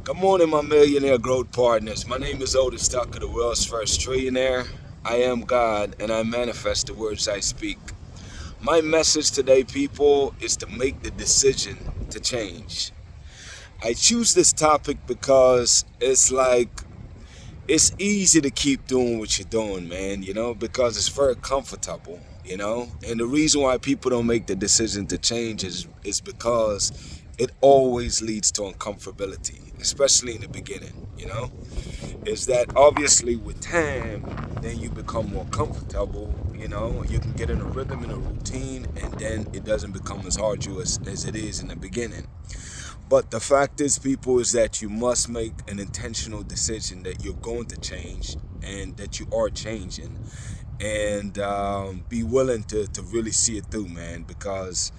Good morning, my millionaire growth partners. My name is Otis Tucker, the world's first trillionaire. I am God, and I manifest the words I speak. My message today, people, is to make the decision to change. I choose this topic because it's easy to keep doing what you're doing, man, because it's very comfortable. And the reason why people don't make the decision to change is because it always leads to uncomfortability, especially in the beginning. Is that obviously with time, then you become more comfortable. You can get in a rhythm and a routine, and then it doesn't become as arduous as it is in the beginning. But the fact is, people, is that you must make an intentional decision that you're going to change and that you are changing, and be willing to really see it through, man, because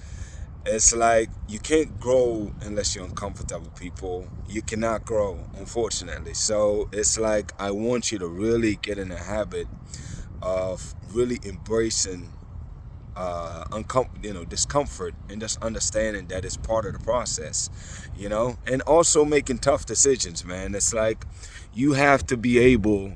it's like you can't grow unless you're uncomfortable, people. You cannot grow, unfortunately. So it's like I want you to really get in the habit of really embracing discomfort, and just understanding that it's part of the process, and also making tough decisions, man. It's like you have to be able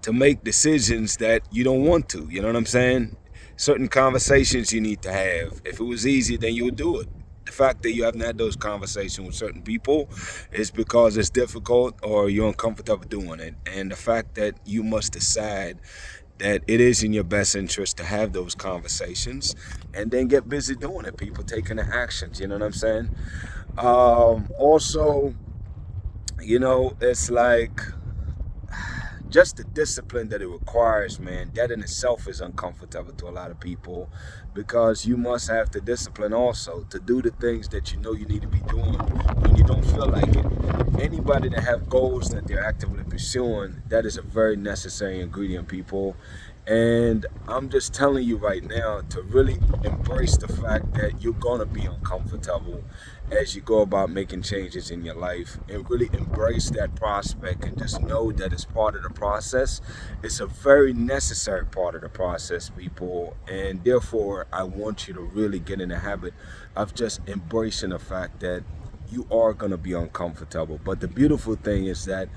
to make decisions that you don't want to, you know what I'm saying? Certain conversations you need to have. If it was easy, then you would do it. The fact that you haven't had those conversations with certain people is because it's difficult or you're uncomfortable doing it. And the fact that you must decide that it is in your best interest to have those conversations, and then get busy doing it, people, taking the actions, you know what I'm saying? Also, it's like just the discipline that it requires, man, that in itself is uncomfortable to a lot of people, because you must have the discipline also to do the things that you know you need to be doing when you don't feel like it. Anybody that have goals that they're actively pursuing, that is a very necessary ingredient, people. And I'm just telling you right now to really embrace the fact that you're going to be uncomfortable as you go about making changes in your life, and really embrace that prospect, and just know that it's part of the process. It's a very necessary part of the process, people. And therefore, I want you to really get in the habit of just embracing the fact that you are going to be uncomfortable. But the beautiful thing is that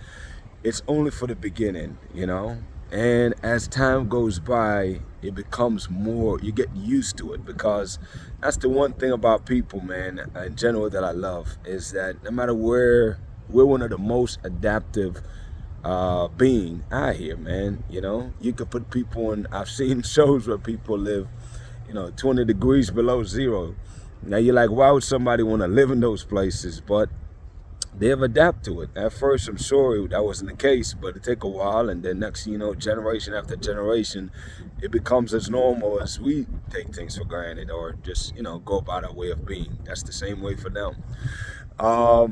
it's only for the beginning. And as time goes by, it becomes more, you get used to it, because that's the one thing about people, man, in general, that I love, is that no matter where, we're one of the most adaptive being out here, man. You could put people in, I've seen shows where people live 20 degrees below zero. Now you're like, why would somebody want to live in those places? But they've adapted to it. At first, I'm sure that wasn't the case, but it take a while, and then next, generation after generation, it becomes as normal as we take things for granted, or just, go about our way of being. That's the same way for them.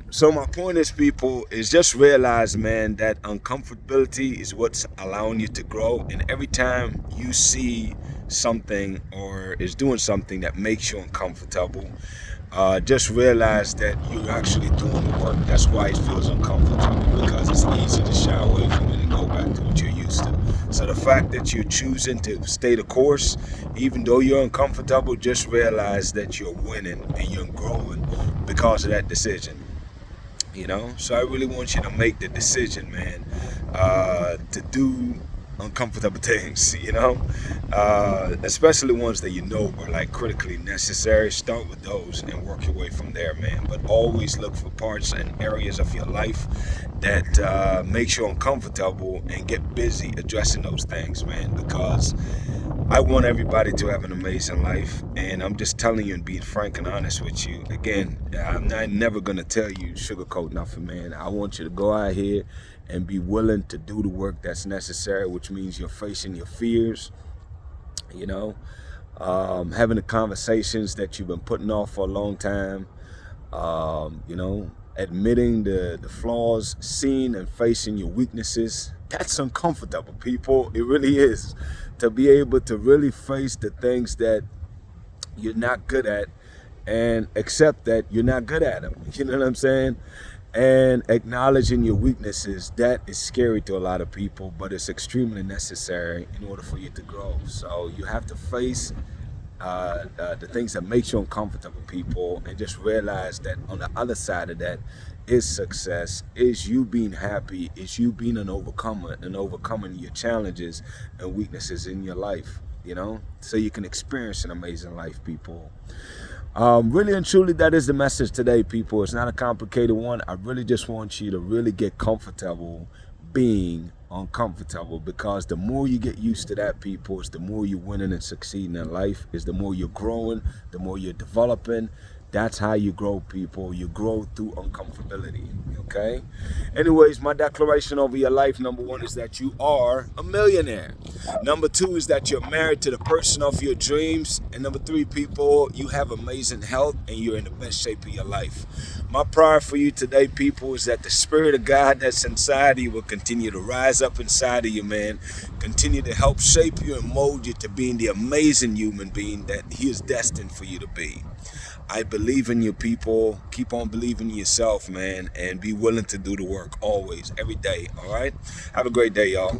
So my point is, people, is just realize, man, that uncomfortability is what's allowing you to grow. And every time you see something or is doing something that makes you uncomfortable, just realize that you're actually doing the work. That's why it feels uncomfortable, because it's easy to shy away from it and go back to what you're used to. So the fact that you're choosing to stay the course, even though you're uncomfortable, just realize that you're winning and you're growing because of that decision. So I really want you to make the decision, man, to do uncomfortable things, especially ones that are like critically necessary. Start with those and work your way from there, man. But always look for parts and areas of your life that makes you uncomfortable, and get busy addressing those things, man, because I want everybody to have an amazing life, and I'm just telling you and being frank and honest with you. Again, I'm never going to tell you sugarcoat nothing, man. I want you to go out here and be willing to do the work that's necessary, which means you're facing your fears, having the conversations that you've been putting off for a long time, admitting the flaws, seeing and facing your weaknesses. That's uncomfortable, people. It really is. To be able to really face the things that you're not good at, and accept that you're not good at them. You know what I'm saying? And acknowledging your weaknesses, that is scary to a lot of people, but it's extremely necessary in order for you to grow. So you have to face the things that make you uncomfortable, people, and just realize that on the other side of that is success, is you being happy, is you being an overcomer and overcoming your challenges and weaknesses in your life, so you can experience an amazing life, people. Really and truly, that is the message today, people. It's not a complicated one. I really just want you to really get comfortable being uncomfortable, because the more you get used to that, people, is the more you're winning and succeeding in life, is the more you're growing, the more you're developing. That's how you grow, people. You grow through uncomfortability, okay? Anyways, my declaration over your life, number one, is that you are a millionaire. Number two is that you're married to the person of your dreams. And number three, people, you have amazing health and you're in the best shape of your life. My prayer for you today, people, is that the Spirit of God that's inside you will continue to rise up inside of you, man. Continue to help shape you and mold you to being the amazing human being that He is destined for you to be. I believe in you, people. Keep on believing in yourself, man, and be willing to do the work always, every day, all right? Have a great day, y'all.